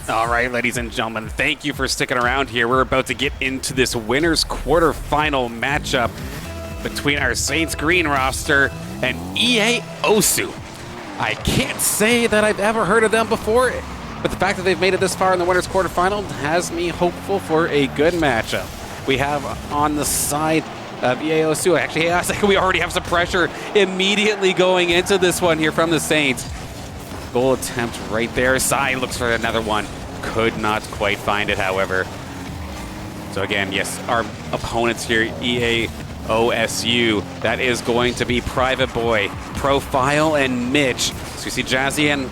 All right, ladies and gentlemen, thank you for sticking around here. We're about to get into this winner's quarterfinal matchup between our Saints Green roster and EaOSU. I can't say that I've ever heard of them before, but the fact that they've made it this far in the winner's quarterfinal has me hopeful for a good matchup. We have on the side of EaOSU, actually, I think we already have some pressure immediately going into this one here from the Saints. Goal attempt right there. Sai looks for another one. Could not quite find it, however. So again, yes, our opponents here, EaOSU, that is going to be Private Boy, Profile, and Mitch. So we see Jazzy and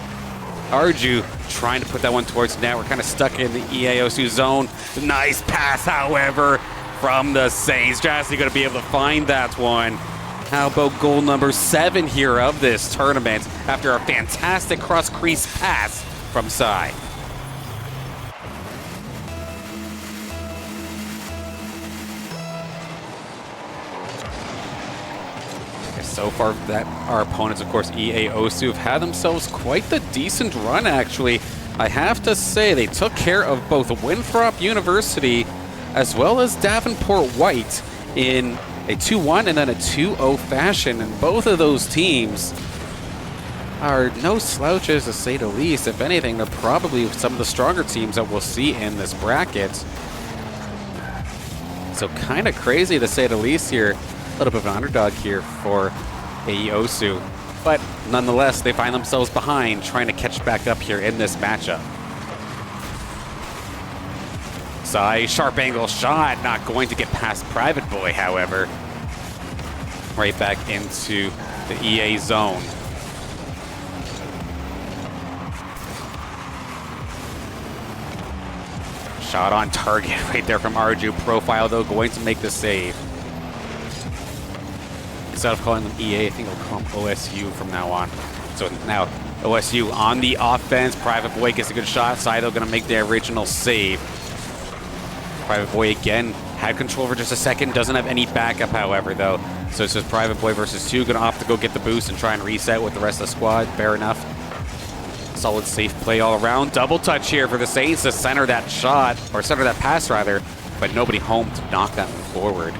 Arju trying to put that one towards net. We're kind of stuck in the EaOSU zone. Nice pass, however, from the Saints. Jazzy going to be able to find that one. How about goal number 7 here of this tournament after a fantastic cross-crease pass from Sai. So far, that our opponents, of course, EaOSU, have had themselves quite the decent run, actually. I have to say, they took care of both Winthrop University as well as Davenport White in a 2-1 and then a 2-0 fashion, and both of those teams are no slouches, to say the least. If anything, they're probably some of the stronger teams that we'll see in this bracket. So kind of crazy, to say the least, here. A little bit of an underdog here for EaOSU, but nonetheless, they find themselves behind, trying to catch back up here in this matchup. Sai, sharp angle shot, not going to get past Private Boy, however. Right back into the EA zone. Shot on target right there from Arju. Profile, though, going to make the save. Instead of calling them EA, I think I'll call them OSU from now on. So now OSU on the offense. Private Boy gets a good shot. Saido going to make the original save. Private Boy again had control for just a second. Doesn't have any backup, however, though. So it's just Private Boy versus 2. Going to opt to go get the boost and try and reset with the rest of the squad. Fair enough. Solid, safe play all around. Double touch here for the Saints to center that shot, or center that pass, rather. But nobody home to knock that one forward.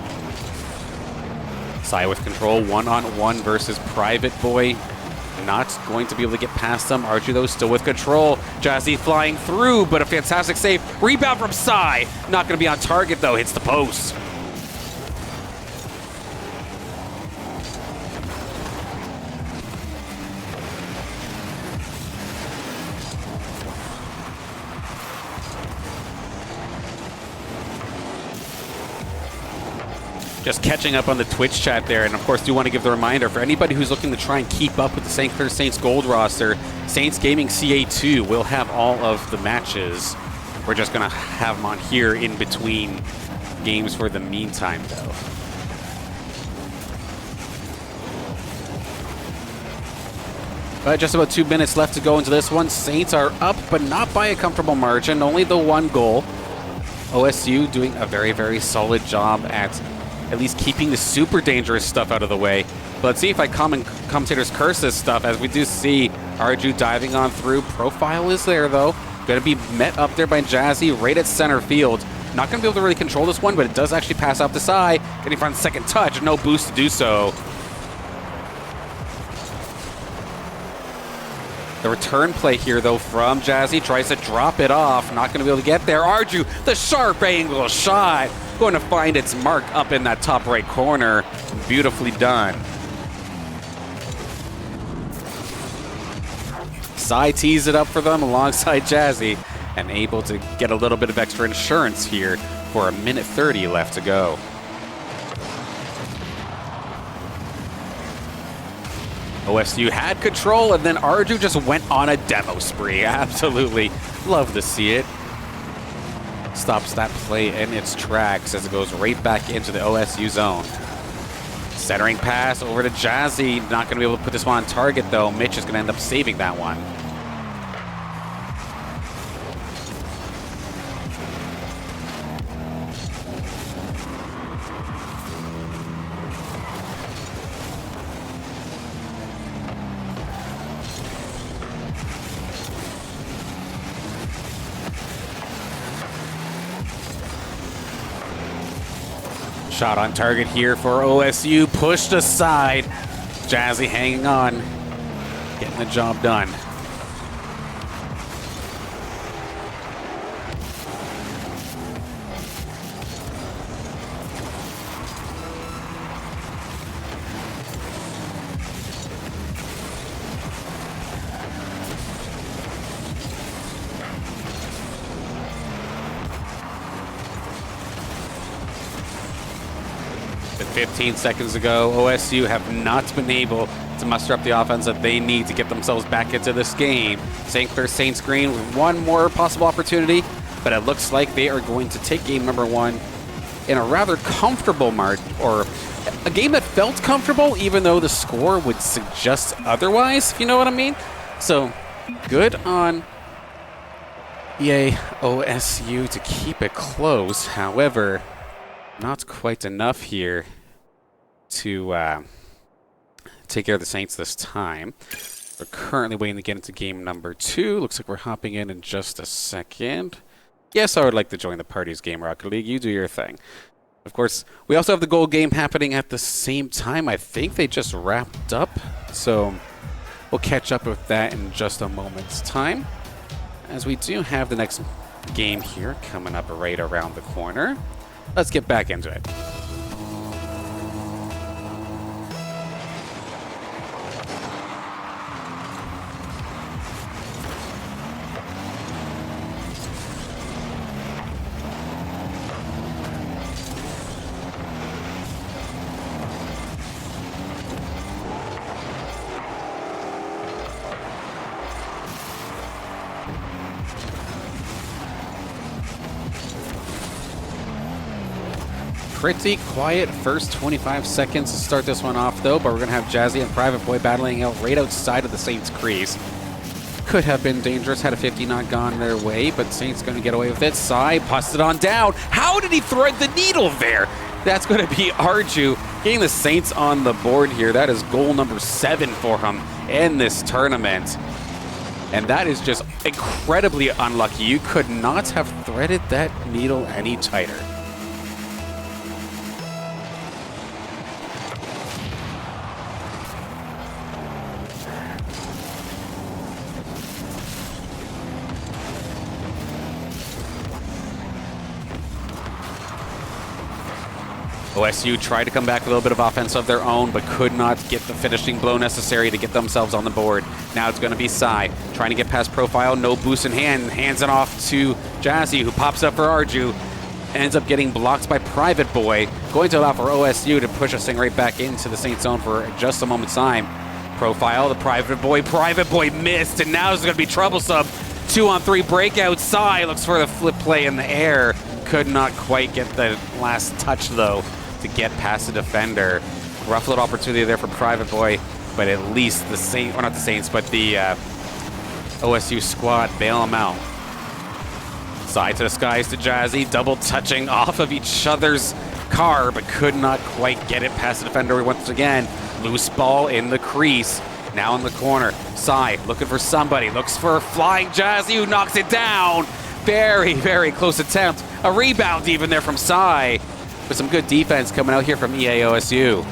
Sai with control, one-on-one versus Private Boy. Not going to be able to get past them. Arju, though, still with control. Jazzy flying through, but a fantastic save. Rebound from Sai. Not going to be on target, though. Hits the post. Just catching up on the Twitch chat there, and of course do want to give the reminder for anybody who's looking to try and keep up with the St. Clair Saints Gold roster, Saints Gaming CA2 will have all of the matches. We're just going to have them on here in between games for the meantime, though. But just about 2 minutes left to go into this one. Saints are up, but not by a comfortable margin, only the 1 goal. OSU doing a very, very solid job at least keeping the super dangerous stuff out of the way. But let's see if commentators curse this stuff, as we do see Arju diving on through. Profile is there, though. Going to be met up there by Jazzy right at center field. Not going to be able to really control this one, but it does actually pass off the side. Getting front second touch, no boost to do so. The return play here, though, from Jazzy. Tries to drop it off. Not going to be able to get there. Arju, the sharp angle shot. Going to find its mark up in that top right corner. Beautifully done. Sai tees it up for them alongside Jazzy, and able to get a little bit of extra insurance here for 1:30 left to go. OSU had control, and then Arju just went on a demo spree. Absolutely love to see it. Stops that play in its tracks as it goes right back into the OSU zone. Centering pass over to Jazzy. Not going to be able to put this one on target, though. Mitch is going to end up saving that one. Shot on target here for OSU, pushed aside. Jazzy hanging on, getting the job done. But 15 seconds ago, OSU have not been able to muster up the offense that they need to get themselves back into this game. St. Clair Saints Green with one more possible opportunity, but it looks like they are going to take game number one in a rather comfortable margin, or a game that felt comfortable, even though the score would suggest otherwise, if you know what I mean. So, good on EaOSU to keep it close. However, not quite enough here to take care of the Saints this time. We're currently waiting to get into game number 2. Looks like we're hopping in just a second. Yes, I would like to join the party's Game Rocket League. You do your thing. Of course, we also have the gold game happening at the same time. I think they just wrapped up, so we'll catch up with that in just a moment's time, as we do have the next game here coming up right around the corner. Let's get back into it. Pretty quiet first 25 seconds to start this one off, though, but we're going to have Jazzy and Private Boy battling out right outside of the Saints' crease. Could have been dangerous had a 50 not gone their way, but Saints going to get away with it. Sai busted on down. How did he thread the needle there? That's going to be Arju getting the Saints on the board here. That is goal number 7 for him in this tournament. And that is just incredibly unlucky. You could not have threaded that needle any tighter. OSU tried to come back with a little bit of offense of their own, but could not get the finishing blow necessary to get themselves on the board. Now it's going to be Sai trying to get past Profile. No boost in hand. Hands it off to Jazzy, who pops up for Arju. Ends up getting blocked by Private Boy. Going to allow for OSU to push this thing right back into the Saints zone for just a moment's time. Profile, the Private Boy missed, and now it's going to be troublesome. 2-on-3 breakout. Sai looks for the flip play in the air. Could not quite get the last touch, though, to get past the defender. Rough little opportunity there for Private Boy, but at least the Saints, or not the Saints, but the OSU squad bail him out. Side to the skies to Jazzy, double touching off of each other's car, but could not quite get it past the defender once again. Loose ball in the crease, now in the corner. Sai looking for somebody, looks for flying Jazzy, who knocks it down. Very, very close attempt. A rebound even there from Sai. With some good defense coming out here from EaOSU.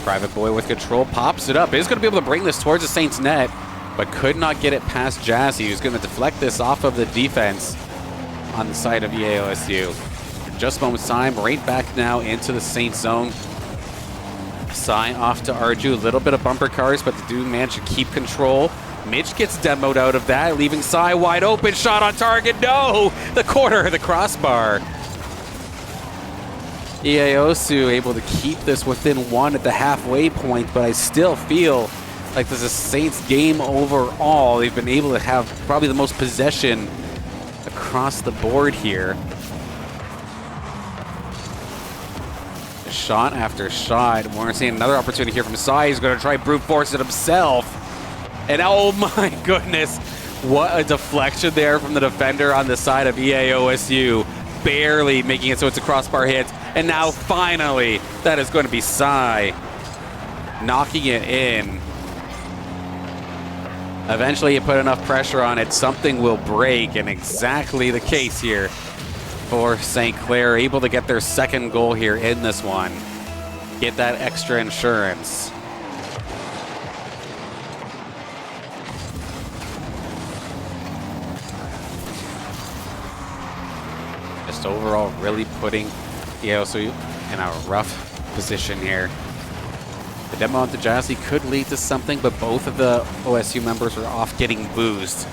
Private Boy with control, pops it up. Is going to be able to bring this towards the Saints net, but could not get it past Jazzy, who's going to deflect this off of the defense on the side of EaOSU. In just a moment's time, right back now into the Saints zone. Sai off to Arju, a little bit of bumper cars, but the dude managed to keep control. Mitch gets demoed out of that, leaving Sai wide open. Shot on target, no! The corner, the crossbar. EaOSU able to keep this within 1 at the halfway point, but I still feel like this is Saints game overall. They've been able to have probably the most possession across the board here. Shot after shot. We're going to see another opportunity here from Sai. He's going to try brute force it himself. And oh my goodness, what a deflection there from the defender on the side of EaOSU. Barely making it so it's a crossbar hit. And now finally, that is going to be Sai knocking it in. Eventually you put enough pressure on it, something will break, and exactly the case here for St. Clair, able to get their second goal here in this one. Get that extra insurance. Just overall really putting EaOSU in a rough position here. The demo onto Jazzy could lead to something, but both of the OSU members are off getting boozed.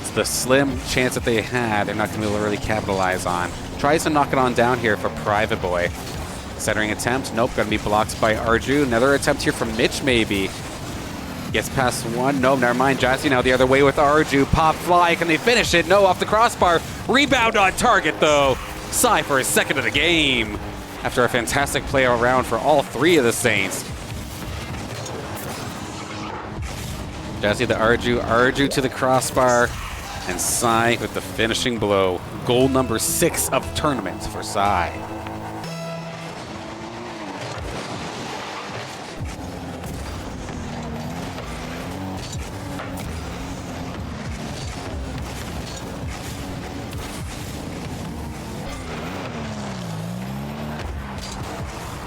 It's the slim chance that they had, they're not going to be able to really capitalize on. Tries to knock it on down here for Private Boy. Centering attempt, nope, going to be blocked by Arju. Another attempt here from Mitch, maybe. Gets past one, no, never mind. Jazzy now the other way with Arju. Pop fly, can they finish it? No, off the crossbar. Rebound on target, though. Sai for his second of the game. After a fantastic play around for all three of the Saints. Jazzy the Arju to the crossbar, and Sai with the finishing blow. Goal number 6 of the tournament for Sai.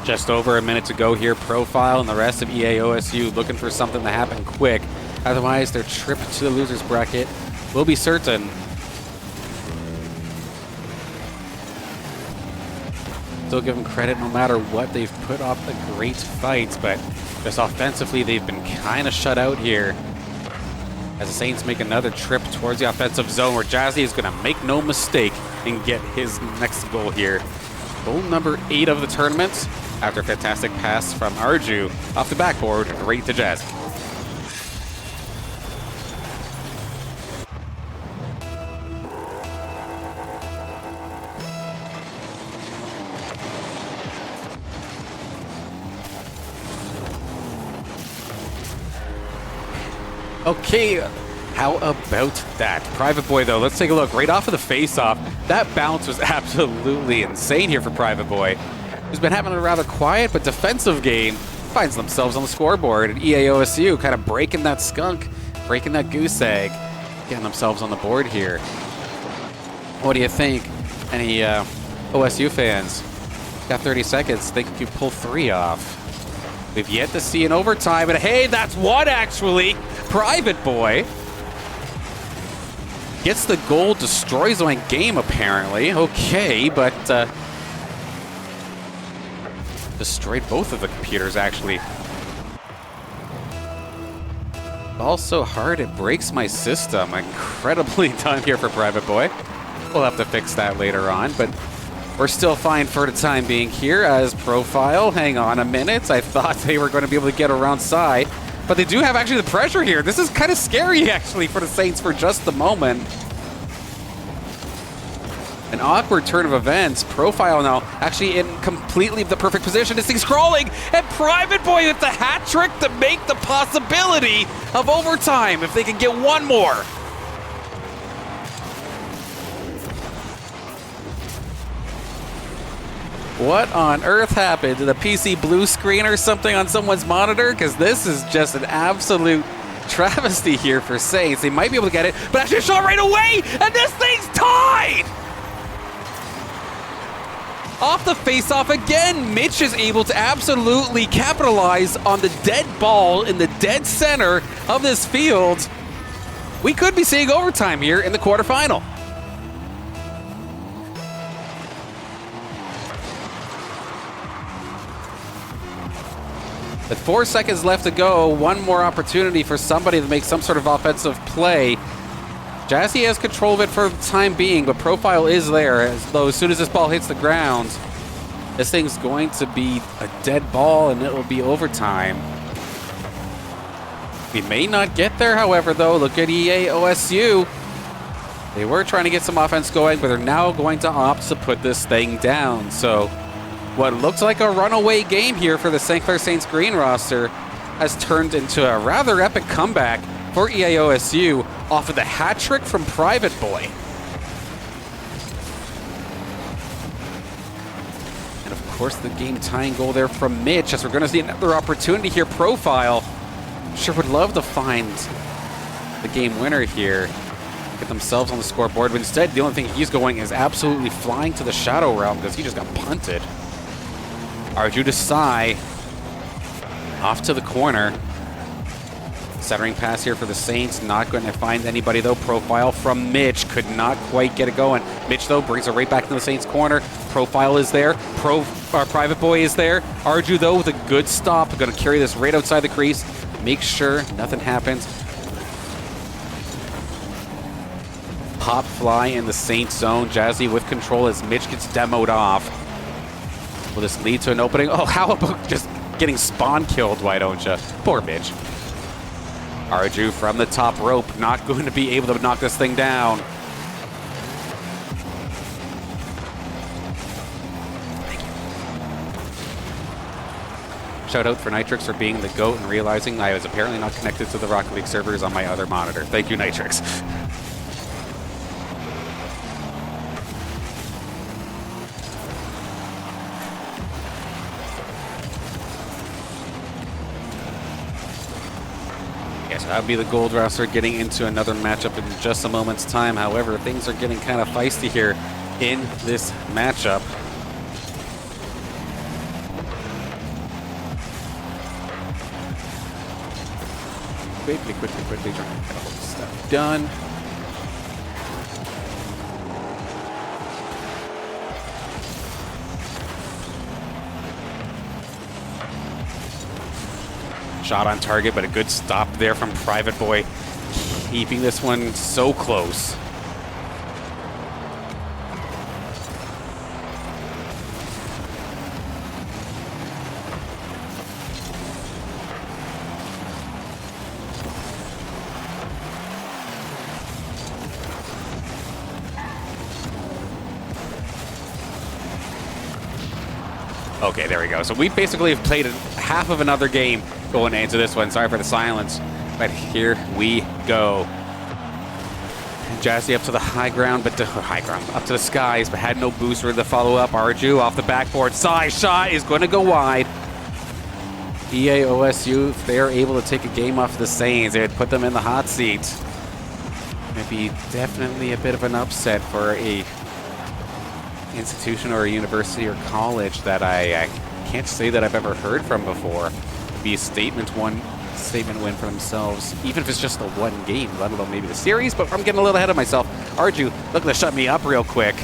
Just over a minute to go here. Profile and the rest of EaOSU looking for something to happen quick. Otherwise, their trip to the losers bracket will be certain. Still give them credit no matter what. They've put off a great fight, but just offensively, they've been kind of shut out here. As the Saints make another trip towards the offensive zone where Jazzy is going to make no mistake and get his next goal here. Goal number 8 of the tournament after a fantastic pass from Arju off the backboard, right to Jazzy. Okay, how about that? Private Boy, though, let's take a look. Right off of the face-off, that bounce was absolutely insane here for Private Boy, who's been having a rather quiet but defensive game. Finds themselves on the scoreboard, and EaOSU kind of breaking that skunk, breaking that goose egg, getting themselves on the board here. What do you think? Any OSU fans? Got 30 seconds. Think you pull 3 off. We've yet to see an overtime, and hey, that's one actually. Private Boy gets the goal, destroys my game apparently. Okay, but destroyed both of the computers actually. Also hard, it breaks my system. Incredibly done here for Private Boy. We'll have to fix that later on, but we're still fine for the time being here as Profile. Hang on a minute. I thought they were going to be able to get around side, but they do have actually the pressure here. This is kind of scary actually for the Saints for just the moment. An awkward turn of events. Profile now actually in completely the perfect position. This thing's crawling, and Private Boy with the hat trick to make the possibility of overtime if they can get one more. What on earth happened? Did a PC blue screen or something on someone's monitor? Because this is just an absolute travesty here for Saints. They might be able to get it, but actually a shot right away, and this thing's tied! Off the face-off again, Mitch is able to absolutely capitalize on the dead ball in the dead center of this field. We could be seeing overtime here in the quarterfinal. With 4 seconds left to go, one more opportunity for somebody to make some sort of offensive play. Jazzy has control of it for the time being, but Profile is there, as though as soon as this ball hits the ground, this thing's going to be a dead ball and it will be overtime. We may not get there, however, though. Look at EaOSU. They were trying to get some offense going, but they're now going to opt to put this thing down. So what looks like a runaway game here for the St. Clair Saints green roster has turned into a rather epic comeback for EaOSU off of the hat trick from Private Boy. And of course the game tying goal there from Mitch, as we're going to see another opportunity here. Profile sure would love to find the game winner here, get themselves on the scoreboard. But instead, the only thing he's going is absolutely flying to the Shadow Realm because he just got punted. Arju to Sai, off to the corner. Centering pass here for the Saints, not going to find anybody though. Profile from Mitch, could not quite get it going. Mitch though brings it right back to the Saints corner. Profile is there, Private Boy is there. Arju though with a good stop, going to carry this right outside the crease. Make sure nothing happens. Pop fly in the Saints zone. Jazzy with control as Mitch gets demoed off. Will this lead to an opening? Oh, how about just getting spawn killed, why don't you? Poor Mitch. Arju from the top rope, not going to be able to knock this thing down. Thank you. Shout out for Nitrix for being the GOAT and realizing I was apparently not connected to the Rocket League servers on my other monitor. Thank you, Nitrix. That would be the gold roster getting into another matchup in just a moment's time. However, things are getting kind of feisty here in this matchup. Quickly trying to get all this stuff done. Shot on target, but a good stop there from Private Boy, keeping this one so close. Okay, there we go. So we basically have played half of another game going into this one. Sorry for the silence, but here we go. Jazzy up to the high ground, but up to the skies, but had no booster to follow up. Arju off the backboard. Sai shot is going to go wide. EaOSU, if they're able to take a game off the Saints, it would put them in the hot seat. It'd be definitely a bit of an upset for a institution or a university or college that I can't say that I've ever heard from before. It'd be a statement win for themselves, even if it's just the one game, let alone maybe the series, but I'm getting a little ahead of myself. Arju looking to shut me up real quick.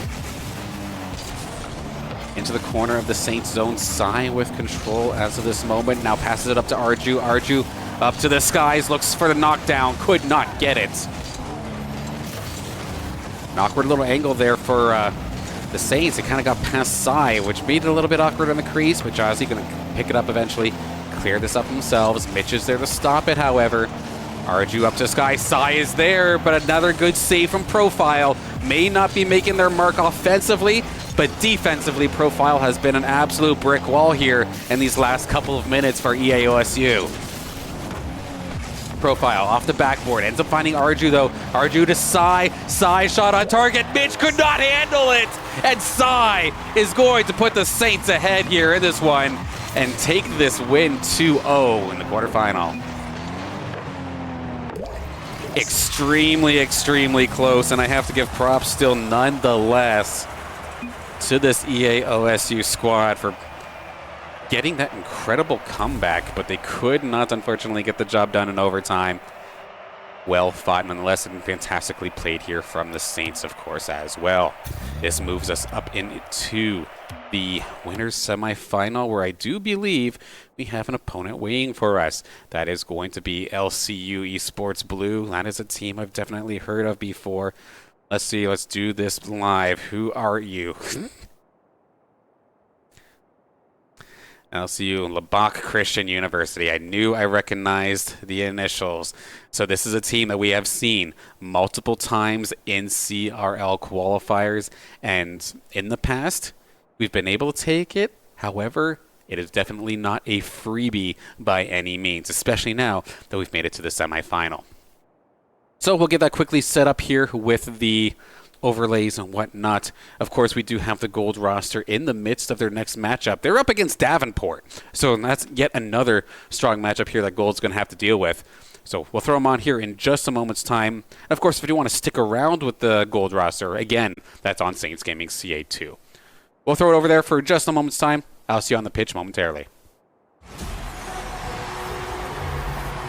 Into the corner of the Saints zone. Sai with control as of this moment. Now passes it up to Arju. Arju up to the skies, looks for the knockdown, could not get it. An awkward little angle there for the Saints. It kind of got past Sai, which made it a little bit awkward on the crease, but Jazzy going to pick it up eventually, clear this up themselves. Mitch is there to stop it, however. Arju up to Sky. Sai is there, but another good save from Profile. May not be making their mark offensively, but defensively, Profile has been an absolute brick wall here in these last couple of minutes for EaOSU. Profile off the backboard, ends up finding Arju though. Arju to Sai. Sai shot on target. Mitch could not handle it, and Sai is going to put the Saints ahead here in this one and take this win 2-0 in the quarterfinal. Extremely, extremely close, and I have to give props still nonetheless to this EaOSU squad for getting that incredible comeback, but they could not, unfortunately, get the job done in overtime. Well fought nonetheless, and fantastically played here from the Saints, of course, as well. This moves us up into the winners semifinal, where I do believe we have an opponent waiting for us. That is going to be LCU Esports Blue. That is a team I've definitely heard of before. Let's see, let's do this live. Who are you? LCU, Lubbock Christian University. I knew I recognized the initials. So this is a team that we have seen multiple times in CRL qualifiers, and in the past, we've been able to take it. However, it is definitely not a freebie by any means, especially now that we've made it to the semifinal. So we'll get that quickly set up here with the overlays and whatnot. Of course, we do have the gold roster in the midst of their next matchup. They're up against Davenport, so that's yet another strong matchup here that gold's going to have to deal with. So we'll throw them on here in just a moment's time. And of course, if you do want to stick around with the gold roster, again, that's on Saints Gaming CA2. We'll throw it over there for just a moment's time. I'll see you on the pitch momentarily.